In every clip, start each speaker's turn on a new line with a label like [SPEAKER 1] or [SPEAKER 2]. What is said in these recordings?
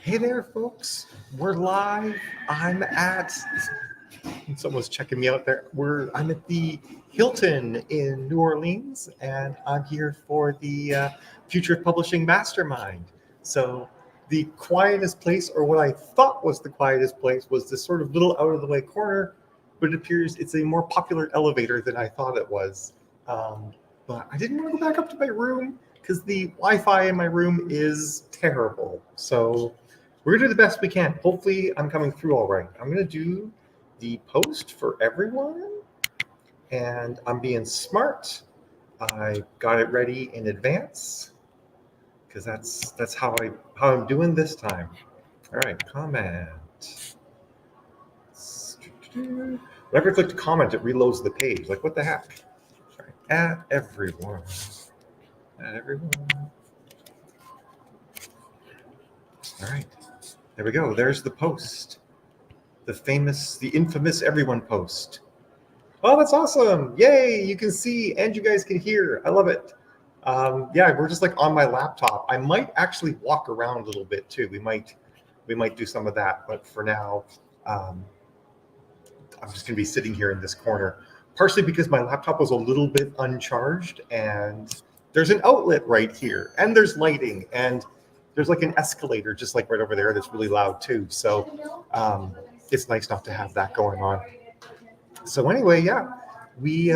[SPEAKER 1] Hey there, folks. We're live. I'm at. Someone's checking me out there. I'm at the Hilton in New Orleans, and I'm here for the Future of Publishing Mastermind. So the quietest place, or what I thought was the quietest place, was this sort of little out of the way corner, but it appears it's a more popular elevator than I thought it was. But I didn't want to go back up to my room because the Wi-Fi in my room is terrible. So we're gonna do the best we can. Hopefully I'm coming through all right. I'm gonna do the post for everyone, and I'm being smart. I got it ready in advance because that's how I'm doing this time. All right, comment. Whenever I click to comment, it reloads the page. Like, what the heck? All right, at everyone. At everyone. All right, there we go. There's the post. The infamous everyone post. Oh, that's awesome. Yay, you can see and you guys can hear. I love it. Yeah, we're just like on my laptop. I might actually walk around a little bit too. We might do some of that, but for now, I'm just gonna be sitting here in this corner, partially because my laptop was a little bit uncharged, and there's an outlet right here, and there's lighting, and there's like an escalator just like right over there that's really loud too. So it's nice not to have that going on. So anyway, yeah, we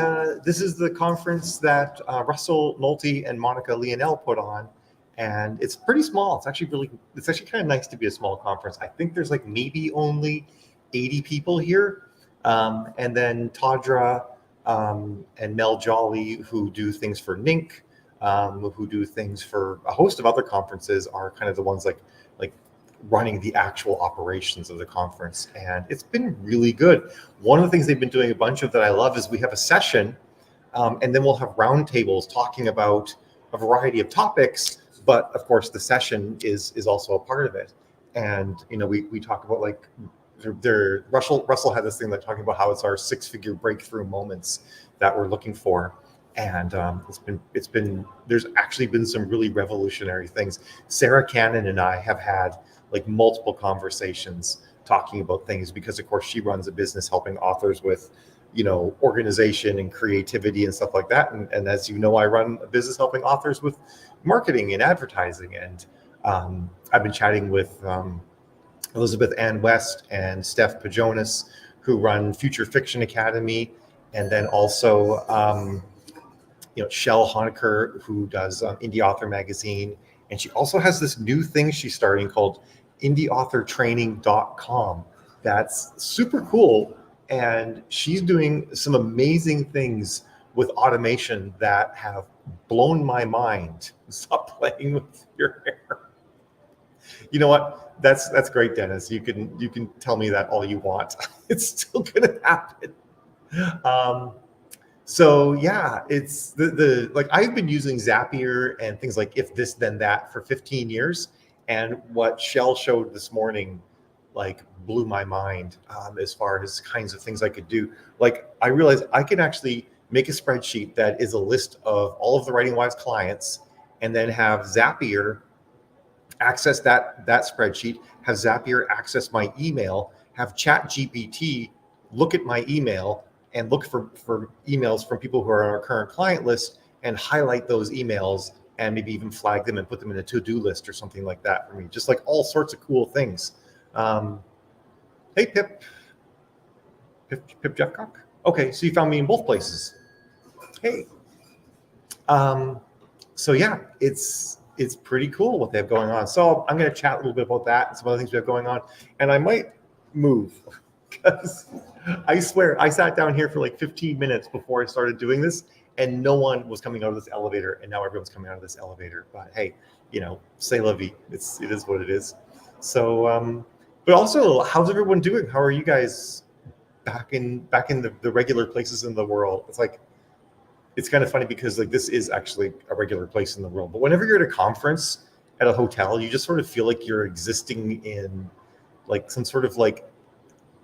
[SPEAKER 1] this is the conference that Russell Nolte and Monica Leonel put on, and it's pretty small. It's actually kind of nice to be a small conference. I think there's like maybe only 80 people here, and then Tadra and Mel Jolly, who do things for NINC, who do things for a host of other conferences, are kind of the ones like running the actual operations of the conference, and it's been really good. One of the things they've been doing a bunch of that I love is we have a session, and then we'll have roundtables talking about a variety of topics, but of course the session is also a part of it. And we talk about like Russell had this thing like talking about how it's our 6-figure breakthrough moments that we're looking for. And there's actually been some really revolutionary things. Sarah Cannon and I have had like multiple conversations talking about things, because of course she runs a business helping authors with organization and creativity and stuff like that, and as you know, I run a business helping authors with marketing and advertising. And I've been chatting with Elizabeth Ann West and Steph Pajonas, who run Future Fiction Academy, and then also Shell Honecker, who does Indie Author Magazine. And she also has this new thing she's starting called indieauthortraining.com. That's super cool. And she's doing some amazing things with automation that have blown my mind. Stop playing with your hair. You know what? That's great, Dennis. You can tell me that all you want. It's still gonna happen. So yeah, it's the like I've been using Zapier and things like If This Then That for 15 years, and what Shell showed this morning like blew my mind as far as kinds of things I could do. Like I realized I can actually make a spreadsheet that is a list of all of the Writing Wise clients, and then have Zapier access that spreadsheet, have Zapier access my email, have ChatGPT look at my email and look for emails from people who are on our current client list, and highlight those emails and maybe even flag them and put them in a to-do list or something like that for me. Just like all sorts of cool things. Hey, Pip Jeffcock. Okay, so you found me in both places. Hey. So yeah, it's pretty cool what they have going on. So I'm going to chat a little bit about that and some other things we have going on. And I might move, because I swear I sat down here for like 15 minutes before I started doing this, and no one was coming out of this elevator, and now everyone's coming out of this elevator. But hey, c'est la vie. It is what it is. So, but also, how's everyone doing? How are you guys back in the regular places in the world? It's kind of funny because like this is actually a regular place in the world, but whenever you're at a conference at a hotel, you just sort of feel like you're existing in like some sort of like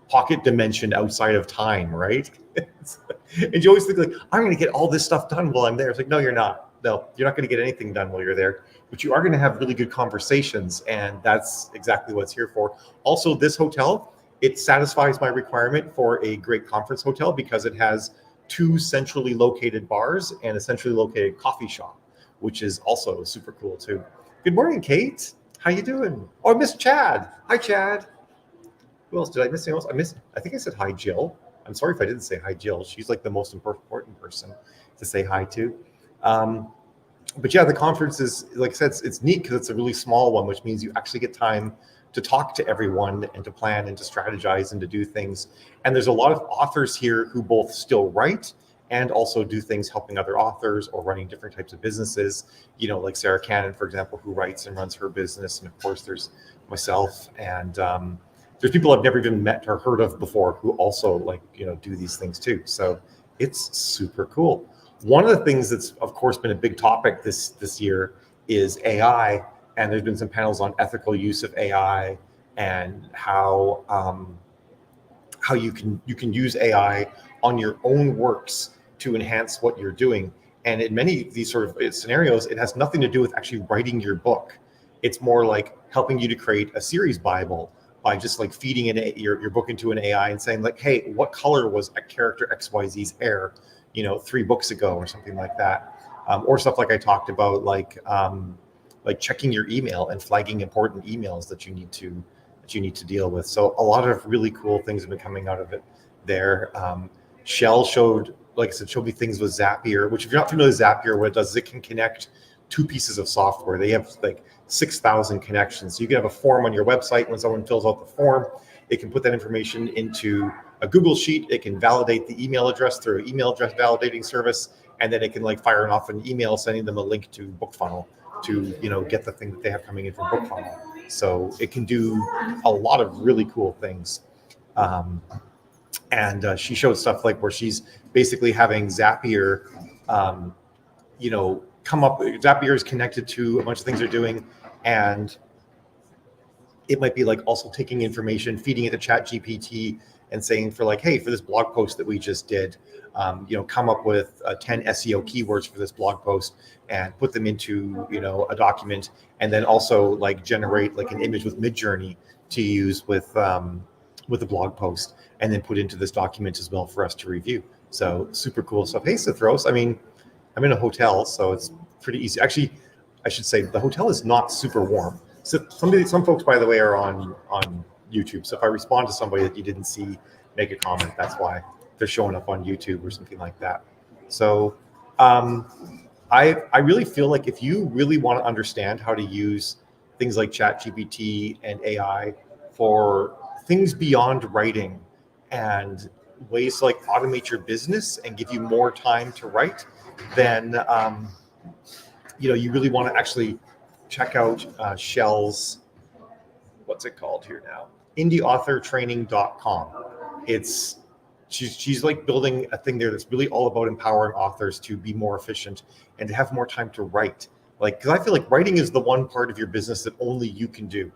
[SPEAKER 1] pocket dimension outside of time, right? And you always think like, I'm going to get all this stuff done while I'm there. It's like, no, you're not. no, you're not going to get anything done while you're there, but you are going to have really good conversations, and that's exactly what it's here for. Also, this hotel, it satisfies my requirement for a great conference hotel because it has 2 centrally located bars and a centrally located coffee shop, which is also super cool too. Good morning, Kate. How you doing? Oh, I missed Chad. Hi, Chad. Who else did I miss? Anyone else? I think I said hi, Jill. I'm sorry if I didn't say hi, Jill. She's like the most important person to say hi to. But yeah, the conference is, like I said, it's neat because it's a really small one, which means you actually get time to talk to everyone and to plan and to strategize and to do things. And there's a lot of authors here who both still write and also do things helping other authors or running different types of businesses. You know, like Sarah Cannon, for example, who writes and runs her business. And of course, there's myself, and there's people I've never even met or heard of before who also do these things too. So it's super cool. One of the things that's of course been a big topic this year is AI, and there's been some panels on ethical use of AI and how you can use AI on your own works to enhance what you're doing. And in many of these sort of scenarios, it has nothing to do with actually writing your book. It's more like helping you to create a series Bible by just like feeding your book into an AI and saying like, hey, what color was a character XYZ's hair, 3 books ago or something like that. Or stuff like I talked about, like checking your email and flagging important emails that you need to deal with. So a lot of really cool things have been coming out of it there. Shell showed me things with Zapier, which if you're not familiar with Zapier, what it does is it can connect 2 pieces of software. They have like 6,000 connections. So you can have a form on your website. When someone fills out the form, it can put that information into a Google Sheet. It can validate the email address through an email address validating service, and then it can fire off an email sending them a link to BookFunnel to get the thing that they have coming in from BookFunnel. So it can do a lot of really cool things. And she showed stuff like where she's basically having Zapier, come up. Zapier is connected to a bunch of things they're doing, and it might be like also taking information, feeding it to ChatGPT, and saying for hey, for this blog post that we just did, come up with 10 SEO keywords for this blog post and put them into a document, and then also generate an image with Midjourney to use with the blog post, and then put into this document as well for us to review. So super cool stuff. Hey, Cithros, I mean, I'm in a hotel, so it's pretty easy. Actually, I should say the hotel is not super warm. So some folks, by the way, are on YouTube. So if I respond to somebody that you didn't see make a comment, that's why they're showing up on YouTube or something like that. So I really feel like if you really want to understand how to use things like ChatGPT and AI for things beyond writing and ways to automate your business and give you more time to write, then you really want to actually check out Shell's, what's it called here now? indieauthortraining.com. She's building a thing there that's really all about empowering authors to be more efficient and to have more time to write. Because I feel like writing is the one part of your business that only you can do.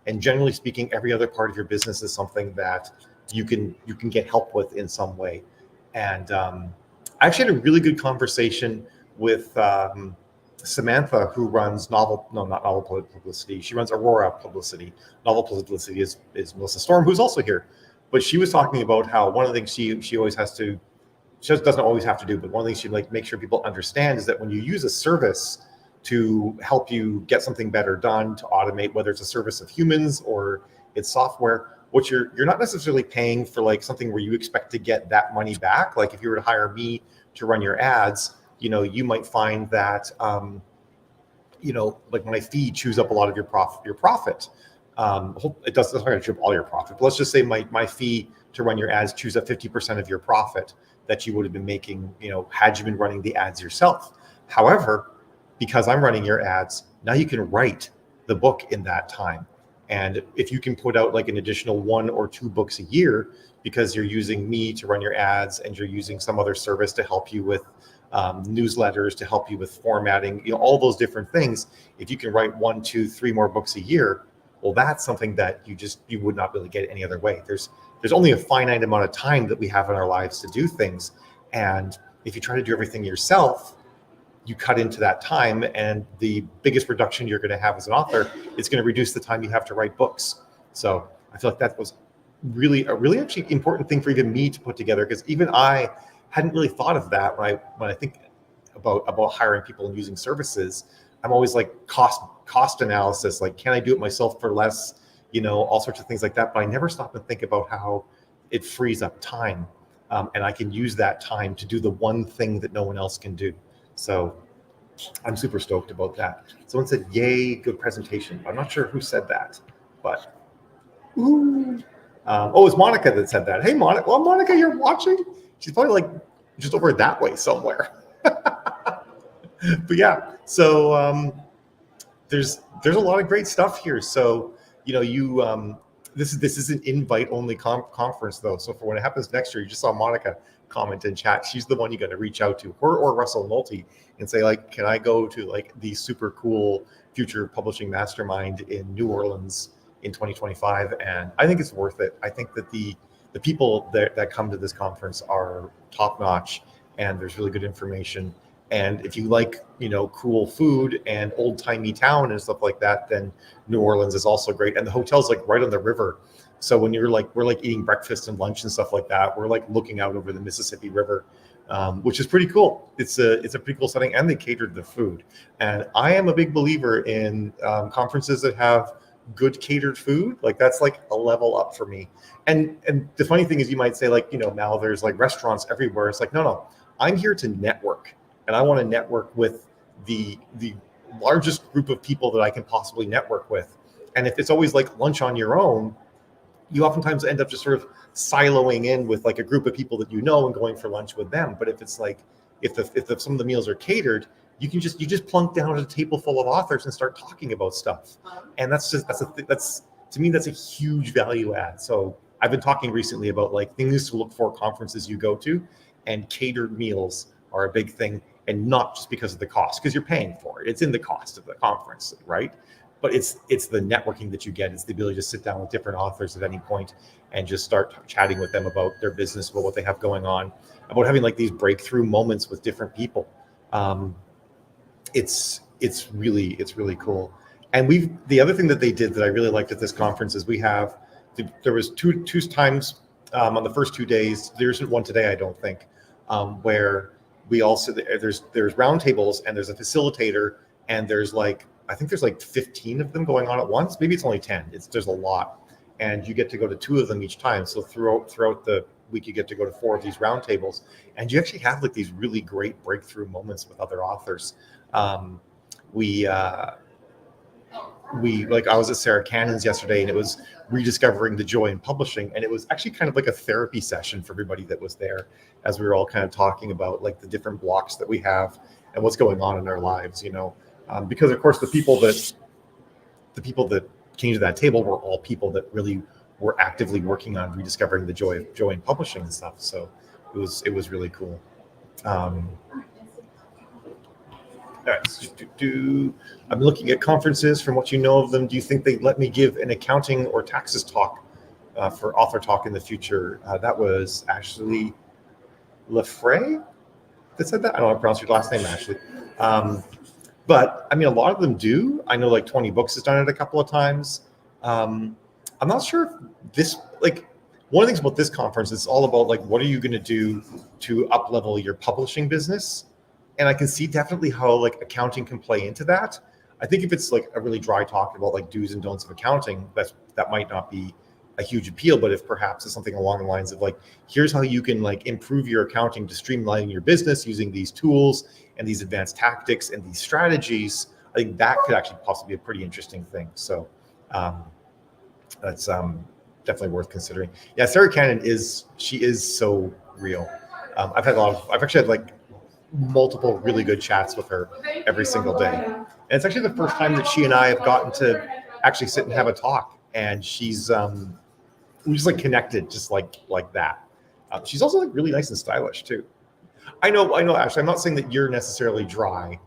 [SPEAKER 1] And generally speaking, every other part of your business is something that you can get help with in some way. And I actually had a really good conversation with Samantha, who runs not Novel Publicity. She runs Aurora Publicity. Novel Publicity is Melissa Storm, who's also here. But she was talking about how one of the things she always has to, she doesn't always have to do, but one of the things she make sure people understand is that when you use a service to help you get something better done, to automate, whether it's a service of humans or it's software, what you're not necessarily paying for something where you expect to get that money back. Like if you were to hire me to run your ads, you might find that my fee chews up a lot of your profit. It doesn't chew up all your profit, but let's just say my fee to run your ads chews up 50% of your profit that you would have been making, had you been running the ads yourself. However, because I'm running your ads, now you can write the book in that time. And if you can put out an additional 1 or 2 books a year because you're using me to run your ads and you're using some other service to help you with newsletters, to help you with formatting, all those different things, if you can write 1, 2, 3 more books a year, well, that's something that you would not really get any other way. There's only a finite amount of time that we have in our lives to do things. And if you try to do everything yourself, you cut into that time, and the biggest reduction you're going to have as an author is going to reduce the time you have to write books. So I feel like that was a really actually important thing for even me to put together, because even I hadn't really thought of that when I think about hiring people and using services. I'm always like cost analysis, like can I do it myself for less, all sorts of things like that. But I never stop and think about how it frees up time, and I can use that time to do the one thing that no one else can do. So I'm super stoked about that. Someone said, "Yay, good presentation." I'm not sure who said that, but ooh. It's Monica that said that. Hey, Monica. Well, Monica, you're watching. She's probably like just over that way somewhere. But yeah, so there's a lot of great stuff here. So this is an invite only conference though. So for when it happens next year, you just saw Monica comment in chat. She's the one you got to reach out to, her or Russell Nolte, and say like, can I go to like the super cool future publishing mastermind in New Orleans in 2025? And I think it's worth it. I think that the people that come to this conference are top notch, and there's really good information. And if you like, cool food and old timey town and stuff like that, then New Orleans is also great. And the hotel's like right on the river. So when we're like eating breakfast and lunch and stuff like that, we're like looking out over the Mississippi River, which is pretty cool. It's a pretty cool setting, and they catered the food. And I am a big believer in conferences that have good catered food. Like that's like a level up for me. And the funny thing is, you might say like, now there's like restaurants everywhere. It's like, no, I'm here to network. And I want to network with the largest group of people that I can possibly network with. And if it's always like lunch on your own, you oftentimes end up just sort of siloing in with like a group of people that and going for lunch with them. But if it's like if some of the meals are catered, you just plunk down at a table full of authors and start talking about stuff. And that's to me, that's a huge value add. So I've been talking recently about like things to look for conferences you go to, and catered meals are a big thing. And not just because of the cost, because you're paying for it. It's in the cost of the conference, right? But it's the networking that you get. It's the ability to sit down with different authors at any point and just start chatting with them about their business, about what they have going on, about having like these breakthrough moments with different people. It's really cool. And the other thing that they did that I really liked at this conference is there was two times on the first 2 days. There isn't one today, I don't think, where we also there's roundtables, and there's a facilitator, and there's like I think there's like 15 of them going on at once. Maybe it's only 10. There's a lot, and you get to go to 2 of them each time. So throughout the week, you get to go to 4 of these roundtables, and you actually have like these really great breakthrough moments with other authors. I was at Sarah Cannon's yesterday, and it was rediscovering the joy in publishing, and it was actually kind of like a therapy session for everybody that was there, as we were all kind of talking about like the different blocks that we have and what's going on in our lives, because of course the people that came to that table were all people that really were actively working on rediscovering the joy in publishing and stuff. So it was really cool. All right. I'm looking at conferences. From what you know of them, do you think they'd let me give an accounting or taxes talk for author talk in the future? That was Ashley Lefray that said that. I don't know how to pronounce your last name, Ashley. But I mean, a lot of them do. I know like 20 Books has done it a couple of times. I'm not sure if this, like, one of the things about this conference is all about like, what are you going to do to up level your publishing business? And I can see definitely how like accounting can play into that. I think if it's like a really dry talk about like do's and don'ts of accounting, that might not be a huge appeal. But if perhaps it's something along the lines of like, here's how you can like improve your accounting to streamline your business using these tools and these advanced tactics and these strategies, I think that could actually possibly be a pretty interesting thing. So that's definitely worth considering. Yeah, Sarah Cannon is so real. I've actually had like multiple really good chats with her every single day. And it's actually the first time that she and I have gotten to actually sit and have a talk. And she's we just like connected just like that. She's also like really nice and stylish too. I know, Ashley, I'm not saying that you're necessarily dry.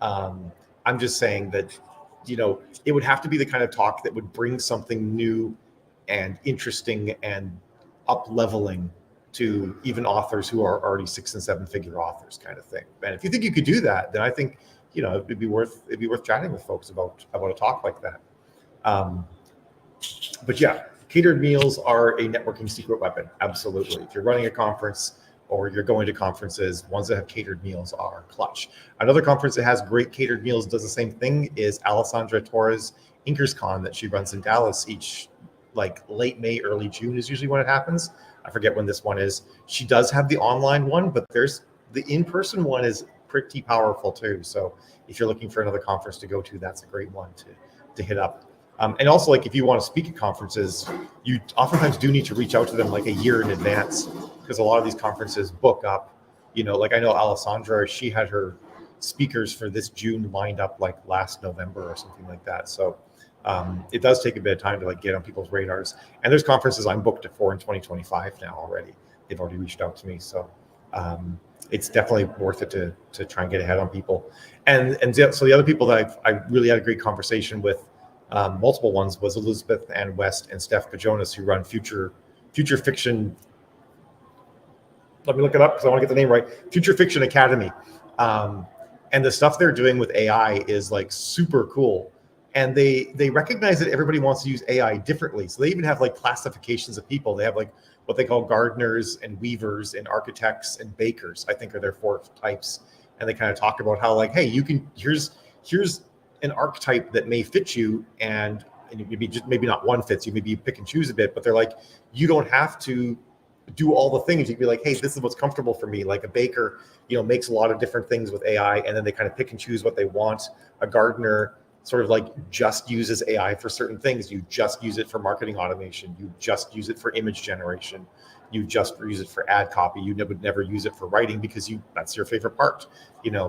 [SPEAKER 1] I'm just saying that, it would have to be the kind of talk that would bring something new and interesting and up leveling to even authors who are already 6 and 7 figure authors, kind of thing. And if you think you could do that, then I think it'd be worth chatting with folks about a talk like that. But yeah, catered meals are a networking secret weapon. Absolutely. If you're running a conference or you're going to conferences, ones that have catered meals are clutch. Another conference that has great catered meals, does the same thing, is Alessandra Torres InkersCon that she runs in Dallas each late May, early June is usually when it happens. I forget when this one is. She does have the online one, but there's the in-person one is pretty powerful too. So if you're looking for another conference to go to, that's a great one to hit up. And also, if you want to speak at conferences, you oftentimes do need to reach out to them a year in advance, because a lot of these conferences book up. I know Alessandra, she had her speakers for this June lined up last November or something like that. So it does take a bit of time to get on people's radars. And there's conferences I'm booked for in 2025 now already. They've already reached out to me. So it's definitely worth it to try and get ahead on people. And so the other people that I really had a great conversation with, multiple ones, was Elizabeth Ann West and Steph Pajonas, who run Future Fiction. Let me look it up because I want to get the name right. Future Fiction Academy. And the stuff they're doing with AI is super cool. And they recognize that everybody wants to use AI differently. So they even have classifications of people. They have what they call gardeners and weavers and architects and bakers, I think are their 4 types. And they kind of talk about how hey, here's an archetype that may fit you, and maybe not one fits you, maybe you pick and choose a bit, but they're you don't have to do all the things. You can be hey, this is what's comfortable for me. A baker, makes a lot of different things with AI, and then they kind of pick and choose what they want. A gardener sort of just uses AI for certain things. You just use it for marketing automation. You just use it for image generation. You just use it for ad copy. You would never use it for writing because that's your favorite part,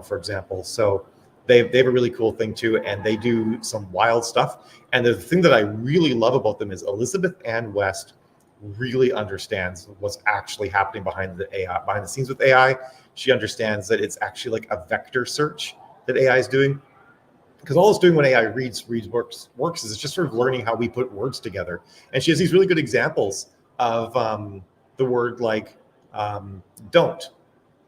[SPEAKER 1] for example. So they have a really cool thing too, and they do some wild stuff. And the thing that I really love about them is Elizabeth Ann West really understands what's actually happening behind the scenes with AI. She understands that it's actually a vector search that AI is doing. Because all it's doing when AI works is it's just sort of learning how we put words together. And she has these really good examples of the word don't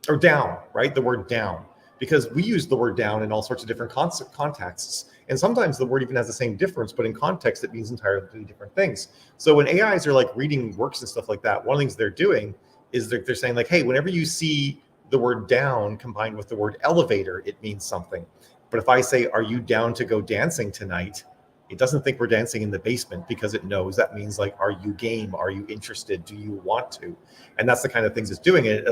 [SPEAKER 1] or down, right? The word down. Because we use the word down in all sorts of different contexts. And sometimes the word even has the same difference, but in context, it means entirely different things. So when AIs are reading works and stuff like that, one of the things they're doing is they're saying hey, whenever you see the word down combined with the word elevator, it means something. But if I say, are you down to go dancing tonight? It doesn't think we're dancing in the basement because it knows that means are you game? Are you interested? Do you want to? And that's the kind of things it's doing. It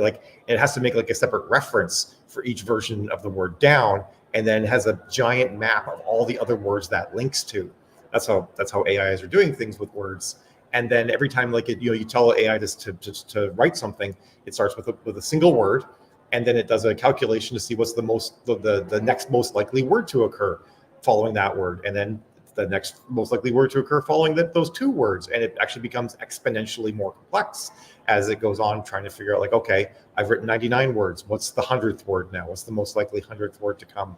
[SPEAKER 1] has to make a separate reference for each version of the word down, and then has a giant map of all the other words that links to. That's how AIs are doing things with words. And then every time you tell AI to write something, it starts with a single word, and then it does a calculation to see what's the next most likely word to occur following that word, and then the next most likely word to occur following those 2 words. And it actually becomes exponentially more complex as it goes on, trying to figure out okay, I've written 99 words. What's the 100th word now? What's the most likely 100th word to come?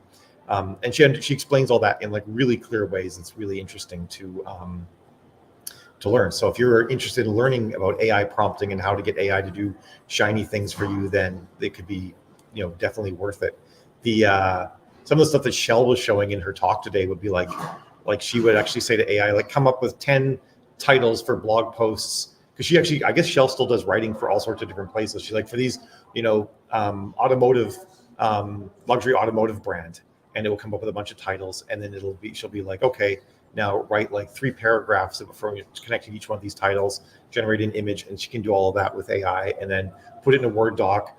[SPEAKER 1] And she explains all that in really clear ways. It's really interesting to learn. So if you're interested in learning about AI prompting and how to get AI to do shiny things for you, then it could be, definitely worth it. Some of the stuff that Shell was showing in her talk today would be she would actually say to AI, come up with 10 titles for blog posts. Because she actually, I guess Shell still does writing for all sorts of different places. She's for these, automotive, luxury automotive brand, and it will come up with a bunch of titles, and then she'll be okay, now write 3 paragraphs from connecting each one of these titles, generate an image, and she can do all of that with AI, and then put it in a Word doc,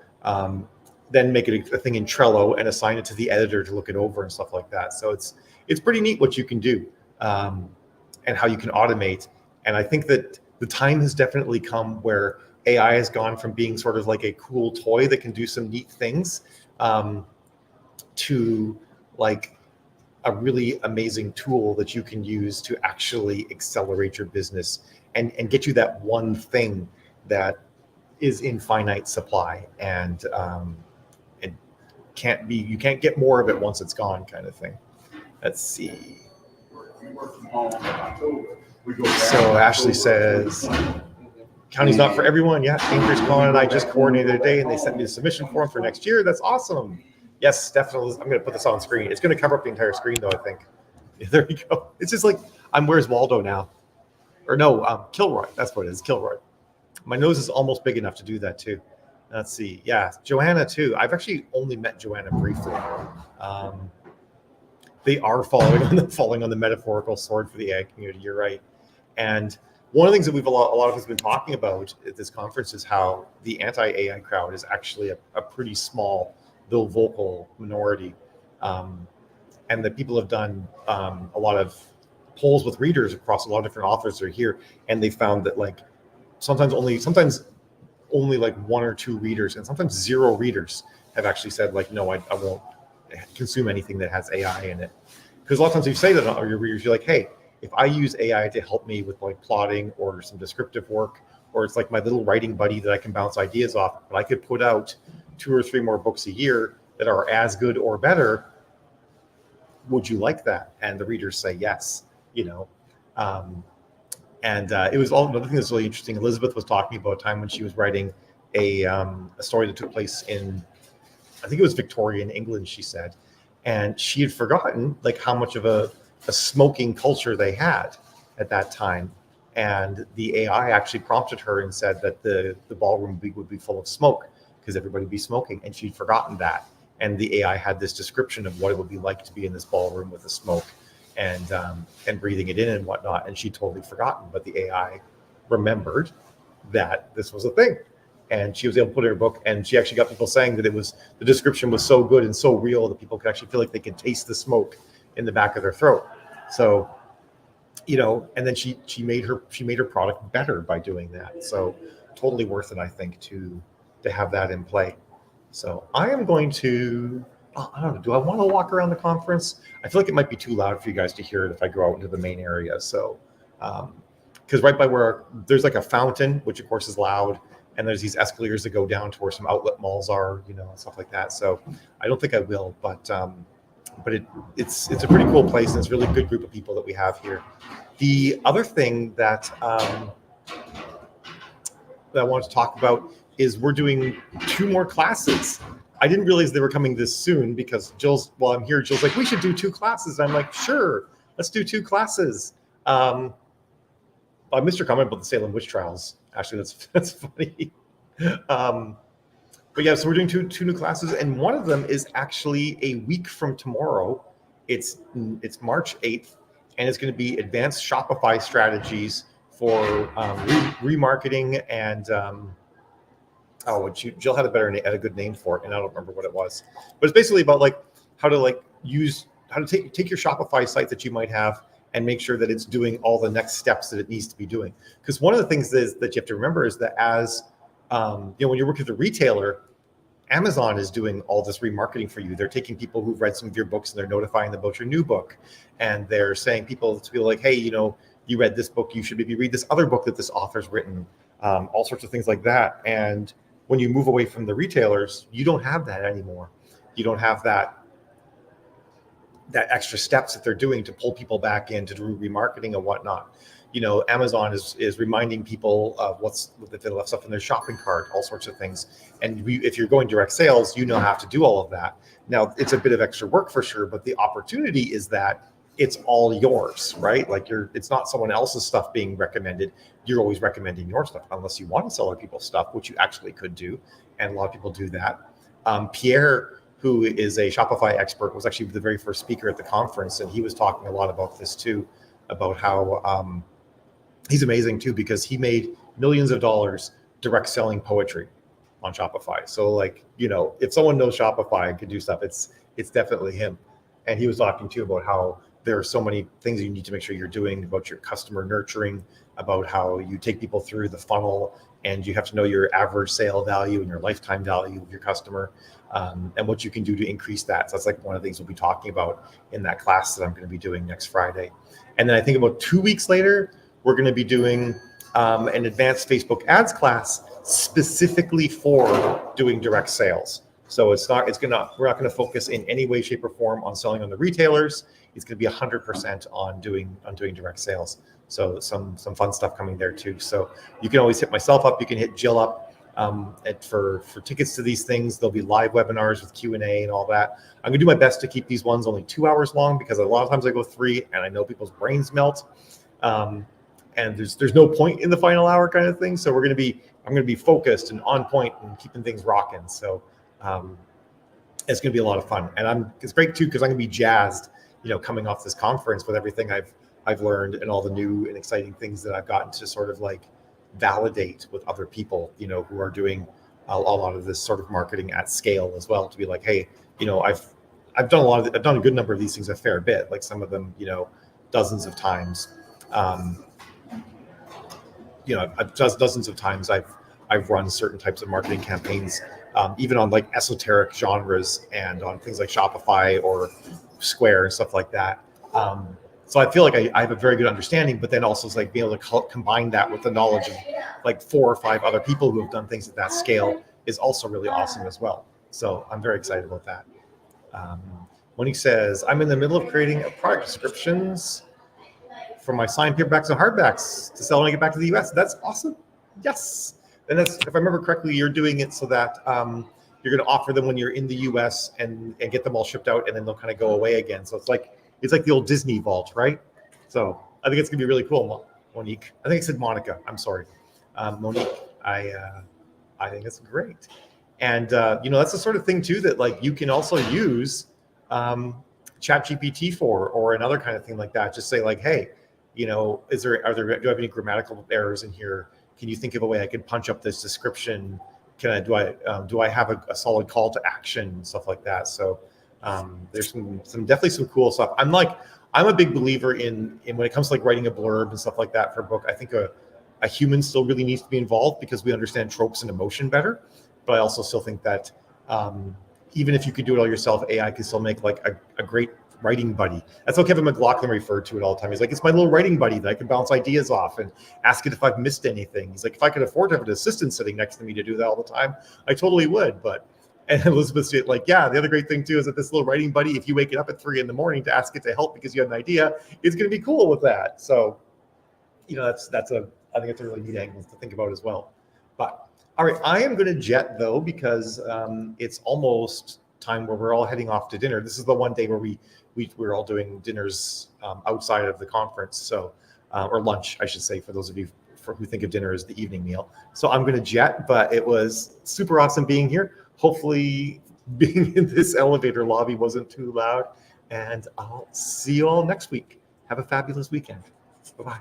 [SPEAKER 1] then make it a thing in Trello and assign it to the editor to look it over and stuff like that. So it's pretty neat what you can do, and how you can automate. And I think that the time has definitely come where AI has gone from being sort of a cool toy that can do some neat things, to a really amazing tool that you can use to actually accelerate your business and get you that one thing that is in finite supply, and it you can't get more of it once it's gone, kind of thing. Let's see. So Ashley says, County's not for everyone. Yeah, Cambridge Con and I just coordinated a day, and they sent me the submission form for next year. That's awesome. Yes, definitely. I'm going to put this on screen. It's going to cover up the entire screen, though, I think. Yeah, there you go. It's just like, Where's Waldo now? Or no, Kilroy. That's what it is, Kilroy. My nose is almost big enough to do that, too. Let's see. Yeah, Joanna, too. I've actually only met Joanna briefly. They are falling on the metaphorical sword for the AI community. You're right. And one of the things that a lot of us have been talking about at this conference is how the anti-AI crowd is actually a pretty small, though vocal minority. And that people have done a lot of polls with readers across a lot of different authors that are here, and they found that like sometimes only like one or two readers, and sometimes zero readers have actually said like, no, I won't consume anything that has AI in it. Because a lot of times you say that on your readers, you're like, hey, if I use AI to help me with like plotting or some descriptive work, or it's like my little writing buddy that I can bounce ideas off, but I could put out 2 or 3 more books a year that are as good or better, would you like that? And the readers say yes, you know. It was all another thing that's really interesting. Elizabeth was talking about a time when she was writing a story that took place in, I think it was Victorian England, she said, and she had forgotten like how much of a smoking culture they had at that time. And the AI actually prompted her and said that the ballroom would be full of smoke because everybody would be smoking, and she'd forgotten that. And the AI had this description of what it would be like to be in this ballroom with the smoke and breathing it in and whatnot. And she'd totally forgotten, but the AI remembered that this was a thing. And she was able to put it in her book, and she actually got people saying that the description was so good and so real that people could actually feel like they could taste the smoke in the back of their throat. So, you know, and then she made her product better by doing that. So totally worth it, I think, to have that in play. So I am going to, I don't know, do I want to walk around the conference? I feel like it might be too loud for you guys to hear it if I go out into the main area. So, because right by where there's like a fountain, which of course is loud, and there's these escalators that go down to where some outlet malls are, you know, and stuff like that. So I don't think I will, but it's a pretty cool place, and it's a really good group of people that we have here. The other thing that I wanted to talk about is we're doing 2 more classes. I didn't realize they were coming this soon because while I'm here, Jill's like, we should do 2 classes. And I'm like, sure, let's do 2 classes. I missed your comment about the Salem witch trials. Actually, that's funny. But yeah, so we're doing two new classes, and one of them is actually a week from tomorrow. It's March 8th, and it's going to be advanced Shopify strategies for remarketing and Jill had a good name for it, and I don't remember what it was. But it's basically about like how to take your Shopify site that you might have and make sure that it's doing all the next steps that it needs to be doing. Because one of the things that you have to remember is that as when you're working with a retailer, Amazon is doing all this remarketing for you. They're taking people who've read some of your books and they're notifying them about your new book, and they're saying people to be like, hey, you know, you read this book, you should maybe read this other book that this author's written, all sorts of things like that. And when you move away from the retailers, you don't have that anymore. You don't have that extra steps that they're doing to pull people back in to do remarketing and whatnot. You know, Amazon is reminding people of if they left stuff in their shopping cart, all sorts of things. And if you're going direct sales, you know have to do all of that. Now, it's a bit of extra work for sure, but the opportunity is that it's all yours, right? Like it's not someone else's stuff being recommended. You're always recommending your stuff, unless you want to sell other people's stuff, which you actually could do. And a lot of people do that. Pierre, who is a Shopify expert, was actually the very first speaker at the conference. And he was talking a lot about this too, about how he's amazing too, because he made millions of dollars direct selling poetry on Shopify. So like, you know, if someone knows Shopify and can do stuff, it's definitely him. And he was talking too about how there are so many things you need to make sure you're doing about your customer nurturing, about how you take people through the funnel, and you have to know your average sale value and your lifetime value of your customer, and what you can do to increase that. So that's like one of the things we'll be talking about in that class that I'm going to be doing next Friday. And then I think about 2 weeks later, we're going to be doing an advanced Facebook ads class specifically for doing direct sales. So we're not gonna focus in any way, shape, or form on selling on the retailers. It's gonna be 100% on doing direct sales. So some fun stuff coming there too. So you can always hit myself up. You can hit Jill up for tickets to these things. There'll be live webinars with Q&A and all that. I'm gonna do my best to keep these ones only 2 hours long, because a lot of times I go 3 and I know people's brains melt. And there's no point in the final hour kind of thing. So I'm gonna be focused and on point and keeping things rocking. So it's gonna be a lot of fun, and it's great too, because I'm gonna be jazzed, coming off this conference with everything I've learned and all the new and exciting things that I've gotten to sort of like validate with other people, who are doing a lot of this sort of marketing at scale as well, to be like, hey, I've done I've done a good number of these things a fair bit, like some of them, dozens of times. Dozens of times I've run certain types of marketing campaigns, even on like esoteric genres and on things like Shopify or Square and stuff like that. So I feel like I have a very good understanding, but then also it's like being able to combine that with the knowledge of like 4 or 5 other people who have done things at that scale is also really awesome as well. So I'm very excited about that. Monique says, I'm in the middle of creating a product descriptions for my signed paperbacks and hardbacks to sell when I get back to the US. That's awesome. Yes. And that's, if I remember correctly, you're doing it so that you're going to offer them when you're in the US and get them all shipped out, and then they'll kind of go away again. So it's like the old Disney vault, right? So I think it's gonna be really cool, Monique. I think I said Monica. I'm sorry, Monique. I think it's great, and that's the sort of thing too that like you can also use ChatGPT for, or another kind of thing like that. Just say like, hey, do I have any grammatical errors in here? Can you think of a way I could punch up this description? Do I have a solid call to action, stuff like that? So. There's some definitely some cool stuff. I'm a big believer in when it comes to like writing a blurb and stuff like that for a book. I think a human still really needs to be involved, because we understand tropes and emotion better. But I also still think that even if you could do it all yourself, AI can still make like a great writing buddy. That's how Kevin McLaughlin referred to it all the time. He's like, it's my little writing buddy that I can bounce ideas off and ask it if I've missed anything. He's like, if I could afford to have an assistant sitting next to me to do that all the time, I totally would. And Elizabeth said, like, yeah, the other great thing too is that this little writing buddy, if you wake it up at 3 a.m. to ask it to help because you have an idea, it's going to be cool with that. So, I think it's a really neat angle to think about as well. But all right, I am going to jet though, because it's almost time where we're all heading off to dinner. This is the one day where we're all doing dinners outside of the conference, so or lunch, I should say, for those of you who think of dinner as the evening meal. So I'm going to jet, but it was super awesome being here. Hopefully being in this elevator lobby wasn't too loud, and I'll see you all next week. Have a fabulous weekend. Bye-bye.